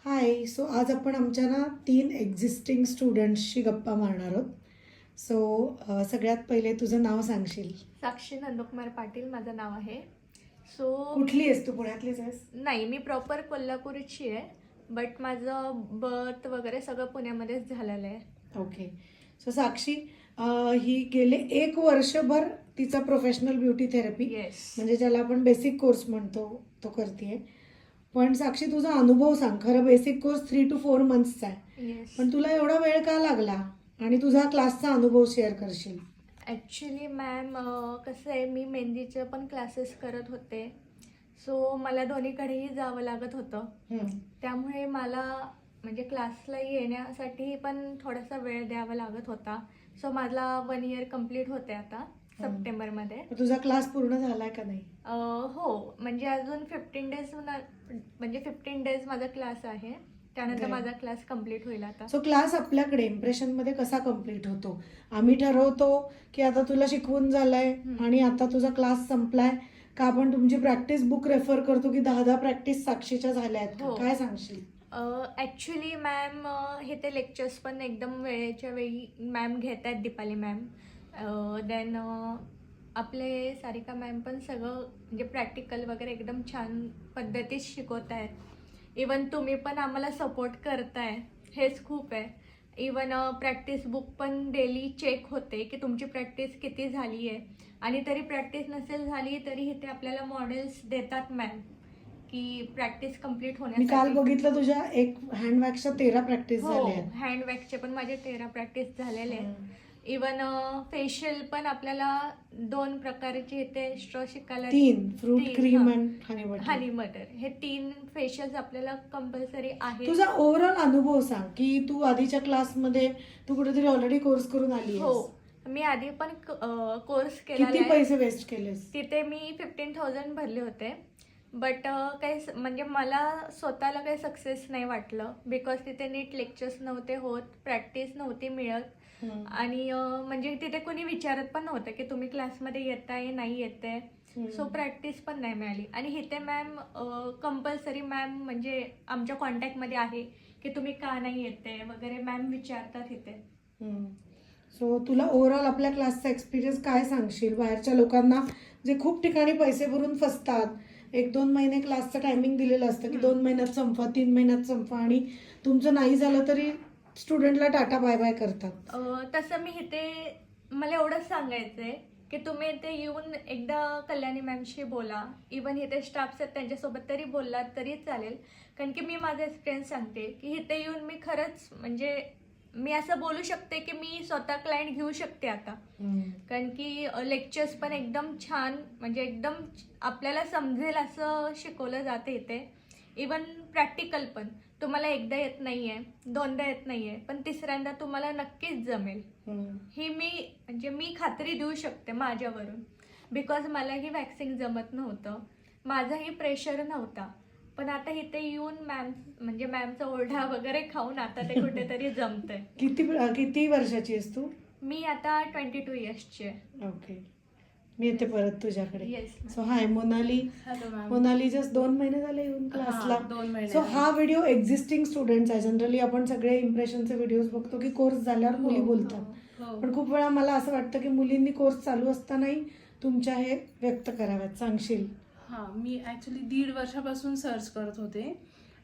हाय. So आज आपण आमच्या ना 3 एक्झिस्टिंग स्टुडंट्सशी गप्पा मारणार आहोत. सो सगळ्यात पहिले तुझं नाव सांगशील? साक्षी नंदकुमार पाटील माझं नाव आहे. सो कुठली आहेस तू? पुण्यातलीच आहेस? नाही, मी प्रॉपर कोल्हापूरची आहे, बट माझं बर्थ वगैरे सगळं पुण्यामध्येच झालेलं आहे. ओके. सो साक्षी ही गेले 1 वर्षभर तिचा प्रोफेशनल ब्युटी थेरपी येस. म्हणजे ज्याला आपण बेसिक कोर्स म्हणतो तो करते. पण साक्षी तुझा अनुभव सांग. खरं बेसिक कोर्स 3 to 4 मंथ्सचा आहे, येस. पण तुला एवढा वेळ का लागला आणि तुझा क्लासचा अनुभव शेअर करशील? ॲक्च्युली मॅम कसं आहे, मी मेहंदीचे पण क्लासेस करत होते. सो मला दोन्हीकडेही जावं लागत होतं. त्यामुळे मला म्हणजे क्लासला येण्यासाठी पण थोडासा वेळ द्यावा लागत होता. सो माझा 1 इयर कंप्लीट होते आता सप्टेंबरमध्ये. तुझा क्लास पूर्ण झालाय का नाही? हो, म्हणजे अजून 15 डेज म्हणजे 15 डेज माझा क्लास आहे. त्यानंतर Okay. माझा क्लास कंप्लीट होईल आता. सो क्लास आपल्याकडे इम्प्रेशनमध्ये कसा कम्प्लीट होतो? आम्ही ठरवतो की आता तुला शिकवून झालंय आणि आता तुझा क्लास संपलाय का आपण तुमची प्रॅक्टिस बुक रेफर करतो की 10 प्रॅक्टिस साक्षीच्या झाल्या आहेत का? हो. काय सांगशील? ॲक्च्युली मॅम हे ते लेक्चर्स पण एकदम वेळेच्या वेळी मॅम घेत आहेत, दीपाली मॅम. देन आपले सारिका मॅम पण सगळं म्हणजे प्रॅक्टिकल वगैरे एकदम छान पद्धतीत शिकवत आहेत. इवन तुम्ही पण आम्हाला सपोर्ट करताय, हेच खूप आहे. इवन प्रॅक्टिस बुक पण डेली चेक होते की तुमची प्रॅक्टिस किती झाली आहे, आणि तरी प्रॅक्टिस नसेल झाली तरी इथे आपल्याला मॉडेल्स देतात मॅम की प्रॅक्टिस कंप्लीट मी होण्यासाठी. काल बघितलं तुझ्या एक हँड वॅक्सच्या 13 प्रॅक्टिस हो, झाल्या आहेत. हँड वॅक्सचे पण माझे 13 प्रॅक्टिस झालेले आहेत. इवन फेशियल पण आपल्याला 2 प्रकारचे इथे स्ट्रॉ शिकायला 3 फ्रूट तीन, क्रीम हां. आणि हनी बटर. हनी मटर हे 3 फेशियल्स आपल्याला कंपल्सरी आहे. तुझा ओव्हरऑल अनुभव सांग की तू आधीच्या क्लासमध्ये तू कुठेतरी ऑलरेडी कोर्स करून आली हो, आहेस. मी आधी पण कोर्स केलेला किती आहे. पैसे वेस्ट केलेस? तिथे मी 15,000 भरले होते. बट काही म्हणजे मला स्वतःला काही सक्सेस नाही वाटलं, बिकॉज तिथे नीट लेक्चर्स नव्हते होत, प्रॅक्टिस नव्हती मिळत, आणि म्हणजे तिथे कोणी विचारत पण नव्हतं की तुम्ही क्लासमध्ये येताय नाही येते. सो प्रॅक्टिस पण नाही मिळाली. आणि इथे मॅम कंपल्सरी मॅम म्हणजे आमच्या कॉन्टॅक्टमध्ये आहे की तुम्ही का नाही येते वगैरे मॅम विचारतात इथे. सो तुला ओव्हरऑल आपल्या क्लासचा एक्सपिरियन्स काय सांगशील बाहेरच्या लोकांना जे खूप ठिकाणी पैसे भरून फसतात? 1-2 महिने क्लासचं टायमिंग दिलेलं असतं की 2 महिन्यात संपवा, 3 महिन्यात संपवा, आणि तुमचं नाही झालं तरी स्टुडंटला टाटा बाय बाय करतात. तसं मी इथे मला एवढंच सांगायचं आहे की तुम्ही इथे येऊन एकदा कल्याणी मॅमशी बोला. इवन इथे स्टाफ्स आहेत त्यांच्यासोबत तरी बोललात तरी चालेल, कारण की मी माझा एक्सपिरियन्स सांगते की इथे येऊन मी खरंच म्हणजे मी असं बोलू शकते की मी स्वतः क्लायंट घेऊ शकते आता. कारण की लेक्चर्स पण एकदम छान म्हणजे एकदम आपल्याला समजेल असं शिकवलं जातं इथे. इवन प्रॅक्टिकल पण तुम्हाला एकदा येत नाही आहे, 2दा येत नाही आहे, पण 3ऱ्यांदा तुम्हाला नक्कीच जमेल. ही मी खात्री देऊ शकते माझ्यावरून, बिकॉज मलाही वॅक्सिंग जमत नव्हतं, माझाही प्रेशर नव्हता. पण आता इथे येऊन मॅमचा ओरडा वगैरे खाऊन आता ते कुठेतरी जमतंय. किती वर्षाची आहेस तू? मी आता 22 इयर्सची आहे. ओके. मी येते परत तुझ्याकडे. Yes. So hi Monali. Hello ma'am. Monali just 2 महिने झाले येऊन क्लासला. 2 महिने. सो हा व्हिडिओ एक्झिस्टिंग स्टुडंट्स आहे. जनरली आपण सगळे इम्प्रेशनचे व्हिडिओज बघतो की कोर्स झाल्यावर मुली बोलतात, पण खूप वेळा मला असं वाटतं की मुलींनी कोर्स चालू असतानाही तुमच्या हे व्यक्त कराव्यात. सांगशील? हां, मी ॲक्च्युली 1.5 वर्षापासून सर्च करत होते.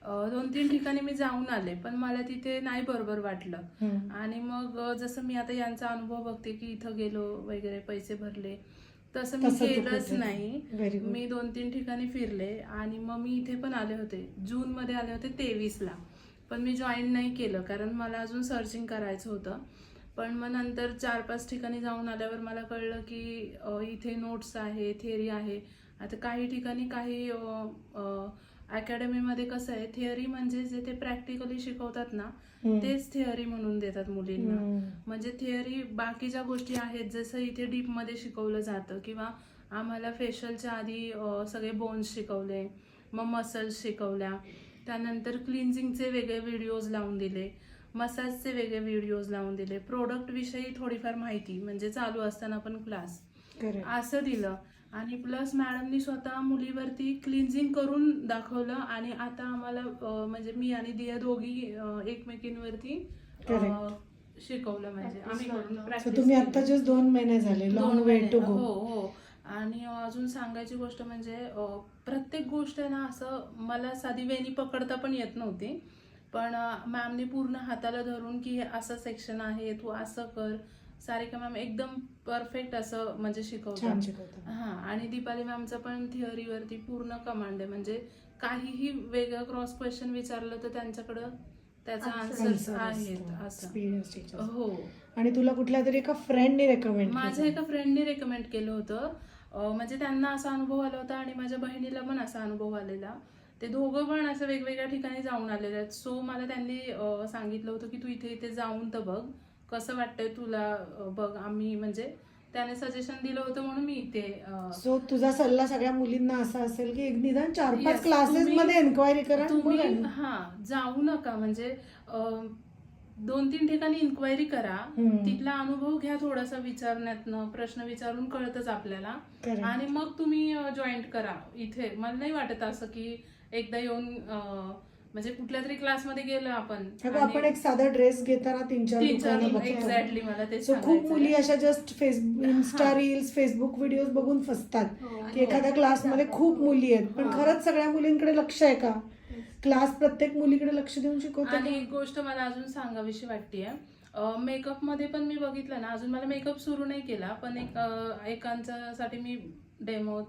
2-3 ठिकाणी मी जाऊन आले, पण मला तिथे नाही बरोबर वाटलं. आणि मग जसं मी आता यांचा अनुभव बघते की इथं गेलो वगैरे पैसे भरले, तसं मी केलंच नाही. मी 2-3 ठिकाणी फिरले आणि मग मी इथे पण आले होते, जूनमध्ये आले होते 23ला, पण मी जॉईन नाही केलं कारण मला अजून सर्चिंग करायचं होतं. पण मग नंतर 4-5 ठिकाणी जाऊन आल्यावर मला कळलं की इथे नोट्स आहे, थिअरी आहे. आता काही ठिकाणी काही अकॅडमीमध्ये कसं आहे, थिअरी म्हणजे जे ते प्रॅक्टिकली शिकवतात ना तेच थिअरी म्हणून देतात मुलींना. म्हणजे थिअरी बाकीच्या गोष्टी आहेत जसं इथे डीपमध्ये शिकवलं जातं, किंवा आम्हाला फेशियलच्या आधी सगळे बोन्स शिकवले, मग मसल्स शिकवल्या, त्यानंतर क्लिन्झिंगचे वेगळे व्हिडिओज लावून दिले, मसाजचे वेगळे व्हिडिओज लावून दिले, प्रोडक्ट विषयी थोडीफार माहिती म्हणजे चालू असताना पण क्लास असं दिलं. आणि प्लस मॅडमनी स्वतः मुलीवरती क्लिन्झिंग करून दाखवलं आणि आता आम्हाला म्हणजे मी आणि दिया दोघी एकमेकींवरती शिकवलं, म्हणजे आम्ही करून So practice तुम्ही केली. आता जस्ट 2 महिने झाले, 2 लॉंग वे महिने. टू हो गो. हो. आणि अजून सांगायची गोष्ट म्हणजे प्रत्येक गोष्ट आहे ना, असं मला साधी वेणी पकडता पण येत नव्हती, पण मॅमने पूर्ण हाताला धरून की हे असं सेक्शन आहे, तू असं कर. सारिका मॅम एकदम परफेक्ट असं म्हणजे छान शिकवतात. शिकवतात. हा, आणि दीपाली मॅमचं पण थिअरीवरती पूर्ण कमांड आहे, म्हणजे काहीही वेगळं क्रॉस क्वेश्चन विचारलं तर त्यांच्याकडं त्याचा Answer आन्सर आहेत असं. Experience teacher. हो. आणि तुला कुठल्या तरी एका फ्रेंडने रेकमेंड माझ्या एका फ्रेंडने रेकमेंड केलं होतं. म्हणजे त्यांना असा अनुभव आला होता आणि माझ्या बहिणीला पण असा अनुभव आलेला. ते दोघं पण असं वेगवेगळ्या ठिकाणी जाऊन आलेले आहेत. सो मला त्यांनी सांगितलं होतं की तू इथे इथे जाऊन तर बघ, कसं वाटतंय तुला, बघ. आम्ही म्हणजे त्याने सजेशन दिलं होतं म्हणून मी इथे सो तुझा सल्ला सगळ्या मुलींना असा असेल की एक निदान 4-5 Yes, क्लासेस तुम्ही- मध्ये एन्क्वायरी करा. तुम्ही मग हा जाऊ नका, म्हणजे 2-3 ठिकाणी इन्क्वायरी करा, तिथला अनुभव घ्या, थोडासा विचारण्यातनं प्रश्न विचारून कळतच आपल्याला, Correct. आणि मग तुम्ही जॉईंट करा इथे. मला नाही वाटत असं की एकदा येऊन म्हणजे कुठल्या तरी क्लासमध्ये गेलो आपण अगं, आपण एक साधा ड्रेस घेताना 3-4 दुकानं बघतो. एक्झॅक्टली मला ते सो खूप मुली अशा just Facebook, Insta reels, Facebook video बघून फसतात हो. की एखाद्या क्लासमध्ये खूप मुली आहेत, पण खरंच सगळ्या मुलींकडे लक्ष आहे का? क्लास प्रत्येक मुलीकडे लक्ष देऊन शिकवते आणि का? एक गोष्ट मला अजून सांगावीशी वाटतेय, मेकअप मध्ये पण मी बघितलं ना, अजून मला मेकअप सुरू नाही केला, पण एकांसाठी मी डेमो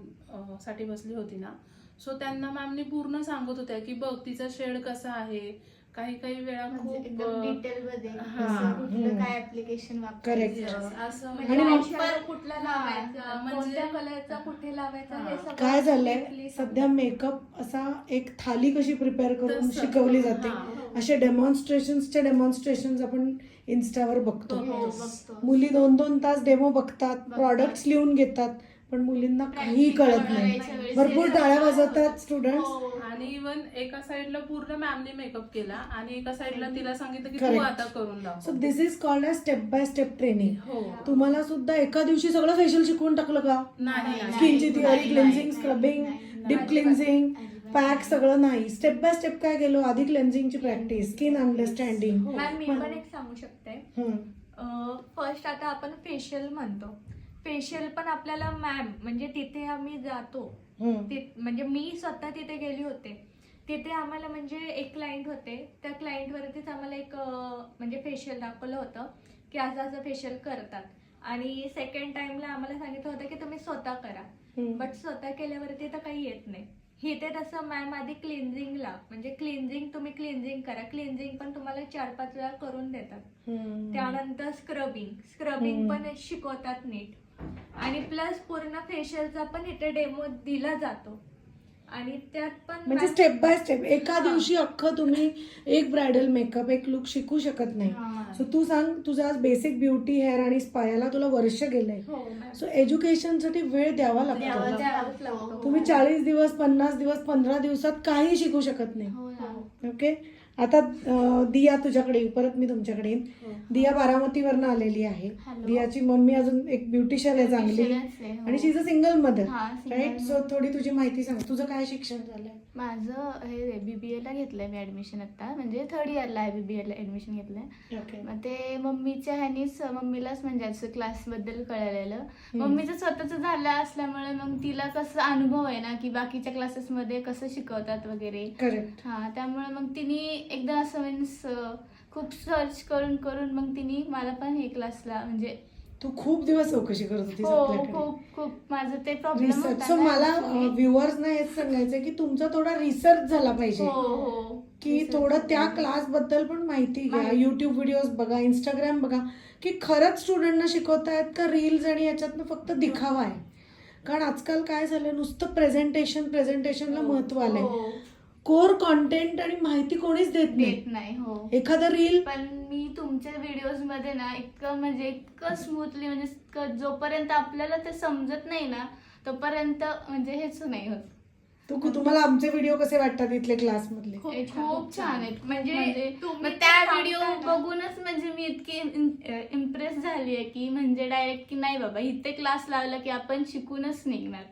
साठी बसली होती ना, सो त्यांना मॅमने पूर्ण सांगत होत्या की बघ तिचा शेड कसा आहे, काही काही वेळा खूप डिटेल मध्ये हा. कसं, कुठलं काय ऍप्लिकेशन Correct. वापरायचं. असं म्हणजे आणि मग- eyeshadow कुठला लावायचा, म्हणजे- कोणत्या कलरचा कुठे लावायचा, हे सगळं काय झालंय deeply सध्या मेकअप असा एक थाली कशी प्रिपेअर करून तसं. शिकवली जाते, हा. असे डेमॉन्स्ट्रेशन्स आपण इन्स्टावर बघतो. हो, बघतो. मुली 2-2 तास डेमो बघतात, प्रॉडक्ट्स लिहून घेतात, पण मुलींना काहीही कळत नाही. करायच्या वेळेस भरपूर हे टाळ्या सगळं वाजवतात स्टुडंट्स. हो. आणि इवन एका साइडला पूर्ण मॅमने मेकअप केला आणि एका साइडला तिला सांगितलं की तू Correct. आता करून सो दाखव. This is called a step by step training. हो. तुम्हाला सुद्धा एका दिवशी सगळं फेशियल शिकवून टाकलं का? नाही स्किनची थिअरी, नाही, क्लिन्झिंग, नाही, स्क्रबिंग, नाही, डीप नाही. क्लिन्झिंग, अजिबात पॅक, नाही. सगळं नाही. स्टेप बाय स्टेप काय गेलो, आधी क्लेन्झिंगची प्रॅक्टिस, स्किन अंडरस्टँडिंग. मॅम मी पण एक सांगू शकते. हम्म. फर्स्ट आता आपण फेशियल म्हणतो, फेशियल पण आपल्याला मॅम म्हणजे तिथे आम्ही जातो, म्हणजे मी स्वतः तिथे गेली होते. तिथे आम्हाला म्हणजे एक क्लायंट होते, त्या क्लायंटवरतीच आम्हाला एक म्हणजे फेशियल दाखवलं होतं की असं असं फेशियल करतात. आणि सेकंड टाइमला आम्हाला सांगितलं होतं की तुम्ही स्वतः करा, बट स्वतः केल्यावरती तर काही येत नाही. इथे तसं मॅम आधी क्लिन्झिंगला म्हणजे क्लिन्झिंग तुम्ही क्लिन्झिंग करा, क्लिन्झिंग पण तुम्हाला 4-5 वेळा करून देतात. त्यानंतर स्क्रबिंग पण शिकवतात नीट, आणि प्लस पूर्ण फेशियलचा पण इथे डेमो दिला जातो. आणि त्यात पण म्हणजे मॅम- स्टेप बाय स्टेप एका हा. दिवशी अख्खं तुम्ही एक ब्रायडल मेकअप, एक लुक शिकू शकत नाही. हा. सो तू सांग, तुझा बेसिक ब्युटी, हेअर आणि स्पायाला तुला वर्ष गेलंय. हो मॅम. सो एज्युकेशनसाठी वेळ द्यावा लागतो. द्यावाच लागतो. तुम्ही 40 दिवस, 50 दिवस, 15 दिवसात काही शिकू शकत नाही. हो ना. ओके. आता दिया तुझ्याकडे येऊ, परत मी तुमच्याकडे येईन. दिया बारामतीवरनं आलेली आहे. Hello. दियाची मम्मी अजून एक ब्युटिशियन आहे चांगली, Beauticianच आहे, हो. आणि शी इज अ सिंगल मदर, हा, single राईट. So mother. थोडी तुझी माहिती सांग, तुझं काय शिक्षण झालंय? माझं हे BBA ला घेतलंय मी ऍडमिशन आता, म्हणजे 3rd इयरला आहे BBA ला ऍडमिशन घेतलंय. ओके. मग ते मम्मीच्या ह्यानीच, मम्मीलाच म्हणजे असं क्लास बद्दल कळलेलं. मम्मीचं स्वतःच झालं असल्यामुळे मग तिला कसं अनुभव आहे ना की बाकीच्या क्लासेस मध्ये कसं शिकवतात वगैरे. करेक्ट. हा, त्यामुळे मग तिने एकदा असं मीन्स खूप सर्च करून करून मग तिने मला पण हे क्लासला म्हणजे तू खूप दिवस चौकशी करत होतीस हो, आपल्याकडे. खूप खूप माझं ते प्रॉब्लेम रिसर्च. सो मला व्ह्युअर्सना हेच सांगायचं की तुमचा थोडा रिसर्च झाला पाहिजे, हो की थोडं त्या क्लास बद्दल पण माहिती घ्या. युट्यूब व्हिडिओज बघा, इंस्टाग्राम बघा, की खरंच स्टुडंटना शिकवतायत का रील्स आणि याच्यातनं फक्त दिखावा आहे. कारण आजकाल काय झालं, नुसतं प्रेझेंटेशनला महत्व आलंय. कोर कॉन्टेंट आणि माहिती कोणीच देत नाही. देत नाही. हो, एखादा रील पण मी तुमच्या व्हिडिओज मध्ये ना इतकं म्हणजे इतकं स्मूथली म्हणजे जोपर्यंत आपल्याला ते समजत नाही ना तोपर्यंत म्हणजे हेच नाही होत. तुम्हाला आमचे व्हिडिओ कसे वाटतात इथले क्लासमधले? खूप छान आहेत. म्हणजे तुम्ही तुम्ही त्या ते व्हिडिओ सांगताय ना. बघूनच म्हणजे मी इतकी इम्प्रेस झाली आहे की म्हणजे डायरेक्ट की नाही बाबा इथे क्लास लावला की आपण शिकूनच निघणार,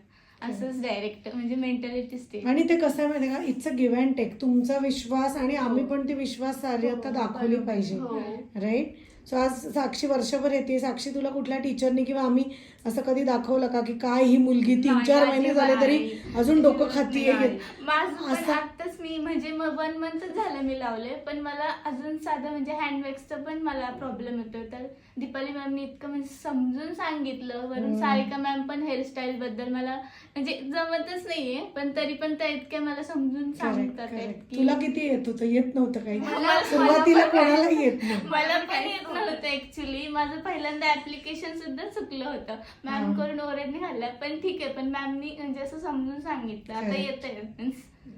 असंच डायरेक्ट म्हणजे मेंटॅलिटीच ते. आणि ते कसं आहे माहिती का, it's a give and take. तुमचा विश्वास आणि आम्ही पण ती विश्वासार्हता दाखवली पाहिजे, हो. राईट? सो आज साक्षी वर्षभर येते. साक्षी, तुला कुठल्या टीचरनी किंवा आम्ही असं कधी दाखवलं का की काय ही मुलगी 3-4 महिने झाले तरी अजून डोकं खातीये? माझं पण असं- आताच मी म्हणजे 1 मंथच झालं मी लावले, पण मला अजून साधं म्हणजे हँडवॅक्सचा पण मला प्रॉब्लेम येतोय. तर दीपाली मॅमनी इतकं म्हणजे समजून सांगितलं. वरून सारिका मॅम पण हेअरस्टाईल बद्दल मला म्हणजे जमतच नाहीये, पण तरी पण त्या इतक्या मला समजून सांगतात आहेत की तुला किती येत होतं? येत नव्हतं काही मला- सुरुवातीला कोणालाही येत नाही. मला पण येत नव्हतं ऍक्च्युली. माझं पहिल्यांदा ऍप्लिकेशन सुद्धा चुकलं होतं. मॅम कडून ओरडणी खाल्ल्या, पण ठीक आहे. पण मॅमनी म्हणजे असं समजून सांगितलं. आता Correct. येतंय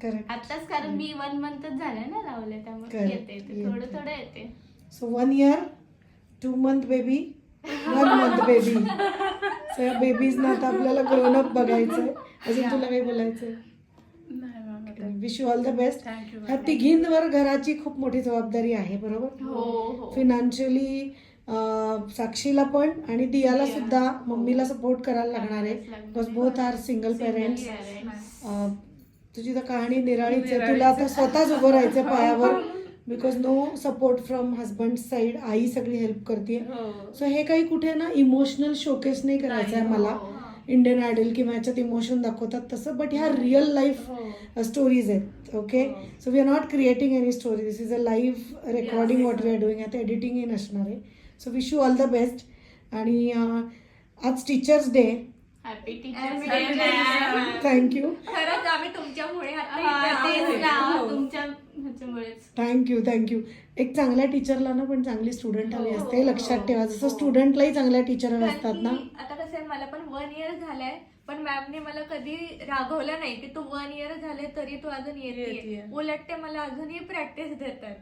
करेक्ट. आताच, कारण मी 1 मंथच झालं ना लावले, त्यामुळे Correct. येते थोडं थोडं येते. So 1 year, 2 month baby, 1 month baby. So या बेबीजना आता आपल्याला ग्रोन अप बघायचंय. अजून तुला काही बोलायचंय? नाही ma'am, wish you all the best. Thank you. ह्या तिघींवर घराची खूप मोठी जबाबदारी आहे, बरोबर? हो. फिनान्शियली साक्षीला पण आणि दियाला सुद्धा मम्मीला सपोर्ट करायला लागणार आहे, because both are single parents. तुझी तर कहाणी निराळीच आहे. तुला आता स्वतःच उभं राहायचं पायावर, because no support from husband side. आई सगळी हेल्प करते. सो हे काही कुठे ना इमोशनल शोकेस नाही करायचं आहे मला. इंडियन आयडल किंवा याच्यात इमोशन दाखवतात तसं, बट ह्या रिअल लाईफ स्टोरीज आहेत. Okay, so we are not creating any story. This is a live recording what we are doing. आता एडिटिंगही नसणार आहे. So wish you all the best. आणि आज teachers day. Happy Happy teachers Teachers Day. Thank you. खरंच आम्ही तुमच्यामुळे आता तेच इथे ना, आहोत. तुमच्या ह्याच्यामुळेच. थँक्यू. एक चांगल्या टीचरला ना पण चांगली स्टुडंट हवी असते, हो, लक्षात ठेवा. जसं हो. स्टुडंटलाही चांगल्या टीचर कारण असतात ना. की आता कसं आहे, मला पण 1 year झालंय, पण मॅमने मला कधी रागवलं नाही की तू 1 year झाले तरी तू अजून येते. येतेय. उलट ते मला अजूनही प्रॅक्टिस देतात.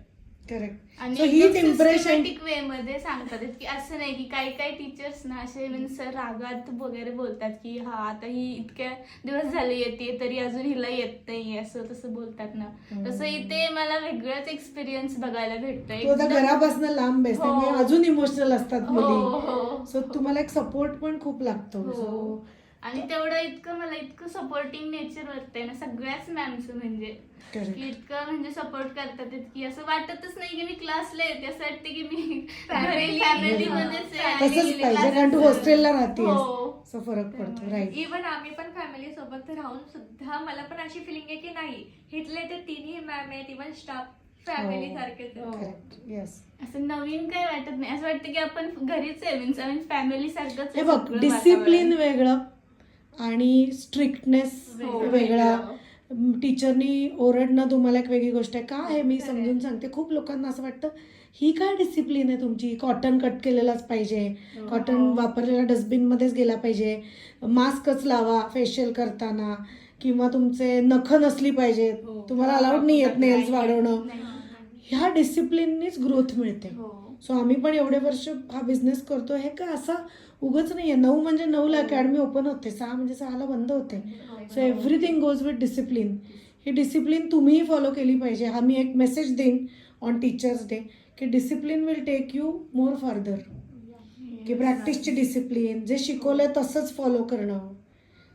करेक्ट. आणि सो हीच इम्प्रेशन. सिस्टमॅटिक वे मध्ये सांगतात की असं नाही की काही काही टीचर्स ना असे मीन्स रागात वगैरे बोलतात की हा आता ही इतक्या दिवस झाले येते तरी अजून हिला येत नाही, असं तसं बोलतात ना. तसं इथे मला वेगळाच एक्सपिरियन्स बघायला भेटतोय. तो आता घरापासून लांब आहे, हो. त्यामुळे अजून इमोशनल असतात हो, मुली. हो. सो तुम्हाला एक सपोर्ट पण खूप लागतो. हो. सो आणि तेवढं इतकं मला इतकं सपोर्टिंग नेचर वाटतंय ना सगळ्याच मॅमचं, म्हणजे करेक्ट. की इतकं म्हणजे सपोर्ट करतात की असं वाटतच नाही की मी क्लासला येते, असं वाटतं की मी Family. फॅमिलीमध्येच आहे. आणि तसंच गेली पाहिजे, class कारण तू ला. हॉस्टेलला राहतेस. हो. सो फरक पडतो, राईट. इव्हन आम्ही पण फॅमिली सोबत राहून सुद्धा मला पण अशी फिलिंग आहे की नाही, इथले ते तिन्ही मॅम आहेत, इव्हन स्टाफ फॅमिली सारखेच आहेत. करेक्ट. येस. असं नवीन काय वाटत नाही, असं वाटतं की आपण घरीच आहे, मीन्स आम्ही फॅमिली सारखंच हे आहे बघ, सगळं डिसिप्लिन वातावरण. वेगळं आणि स्ट्रिक्टनेस वेगळा. टीचरनी ओरडणं तुम्हाला एक वेगळी गोष्ट आहे. का हे मी समजून सांगते. खूप लोकांना असं वाटतं ही काय डिसिप्लिन आहे तुमची, कॉटन कट केलेलाच पाहिजे, कॉटन वापरलेला डस्टबिनमध्येच गेला पाहिजे, मास्कच लावा फेशियल करताना, किंवा तुमचे नखं नसली पाहिजेत, तुम्हाला अलाउड नाही आहेत नेल्स वाढवणं. ह्या डिसिप्लिननीच ग्रोथ मिळते. हो. सो आम्ही पण एवढे वर्ष हा बिझनेस करतो. हे काय असं उगच नाही आहे. 9 म्हणजे 9ला अकॅडमी ओपन होते, 6 म्हणजे 6ला बंद होते. So everything goes with discipline. ही डिसिप्लिन तुम्हीही फॉलो केली पाहिजे. हा मी एक मेसेज देईन ऑन टीचर्स डे की discipline will take you more further. की प्रॅक्टिसची डिसिप्लिन, जे शिकवलंय तसंच फॉलो करणं.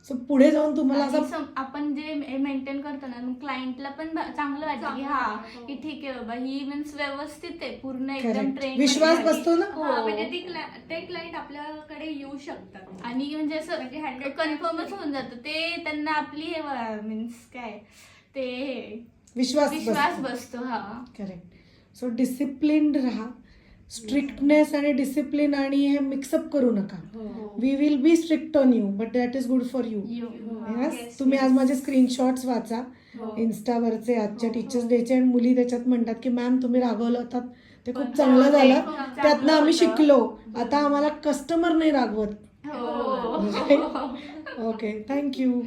सो पुढे जाऊन तुम्हाला आणि असं आपण जे मेंटेन करतो ना, मग क्लायंटला पण चांगलं वाटतं की हा हो. की ठीक आहे बाबा ही मीन्स व्यवस्थित आहे, पूर्ण एकदम Correct. ट्रेन. विश्वास बसतो ना. हा, म्हणजे ते क्लायंट आपल्याकडे येऊ शकतात. आणि म्हणजे असं म्हणजे 100% कन्फर्मच होऊन जातं ते, त्यांना आपली हे मीन्स काय ते विश्वास विश्वास बसतो. बसतो. हा. करेक्ट. सो डिसिप्लिन्ड राहा. स्ट्रिक्टनेस आणि डिसिप्लिन आणि हे मिक्सअप करू नका. We will be strict on you, but that is good for you. Yes, तुम्ही आज माझे स्क्रीनशॉट्स वाचा इन्स्टावरचे आजच्या टीचर्स डेचे, आणि मुली त्याच्यात म्हणतात की मॅम तुम्ही रागवलं होतात ते खूप चांगलं झालं, त्यातनं आम्ही शिकलो, आता आम्हाला कस्टमर नाही रागवत. हो. Okay, thank you.